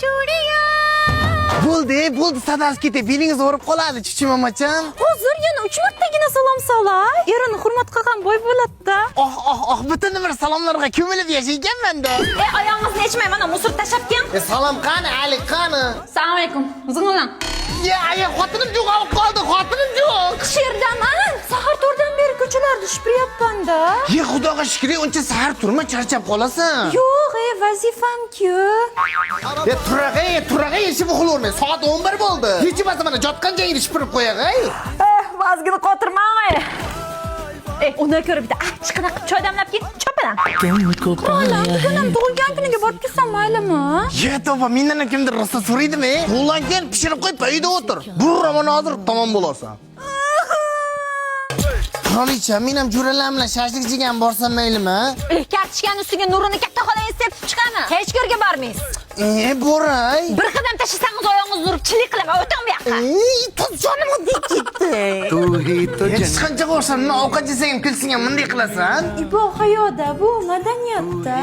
चूड़ियां Bo'ldi, sadasi ketdi. Belingiz o'rib qoladi, chuchum amacham. hozir yana 3 martagina salom solay. Erini hurmat qilgan boy bo'ladi-da. Butun umr salomlarga ko'milib yashayganman-da. Oyog'ingizni yechmay mana musor tashlatgan. Salom qani, Ali qani? Assalomu alaykum. O'zingizdan. Xotinim yo'qolib qoldi, xotinim yo'q. Sherdaman. Sahar to'rdan beri ko'chalarda shipiryapman-da. Xudoga shukr, uncha sahar turma, charchab qolasan. Yo'q, vazifam-ku. Turag'ay ishib uxlavermay. Soat 11 bo'ldi. Hech bo'lmasa mana jotgan joyingni shipirib qo'yag'ay. Vazgini qotirmang. Undan ko'ra bitta achchiqroq choy damlab ket, chopadan. Olam, bugunam tug'ilgan kuniga borib kelsam maylimi? To'g'ri, mendan kimdir rosa so'raydimi? Tug'ilgan pishirib qo'yib, uyda o'tir. Bu ramon hozir tamom bo'lasan. Qolicha, men ham jo'ralar bilan shashlik yegan borsam maylimi? Kartishgan ustiga nurini katta xolangiz sepib chiqami? Hech ko'rga bormaysiz. Boray. Bir qadam tashlasangiz oyog'ingiz urib chilik qilib o'ting bu yoqqa. Jonimga ketdi. Hech qancha o'xshamni ovqat yesang ham kulsang ham bunday qilasan? Bu hayoda, bu madaniyatda.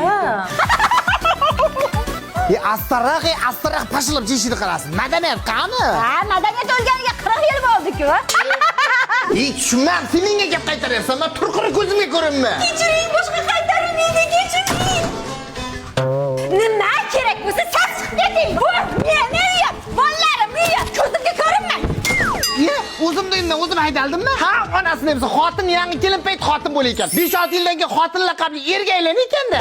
Astaraq pashilib jishini qarasin. Madaniyat qani? Madaniyat o'lganiga 40 yil bo'ldi-ku. Tushunmam, senga gap qaytaryapsan. Men turqiri ko'zimga ko'rinma. Kechiring, boshqa qaytarmaydi, kechiring. Nima kerak bo'lsa sassiq keting. Bu meni uyim, bolalarim uyim. Ko'zimga ko'rinmang. O'zim haydaldimmi? Ha, onasini desa xotin yangi kelin payt xotin bo'lar ekan. 5-6 yildan keyin xotin laqabli erga aylangan ekanda.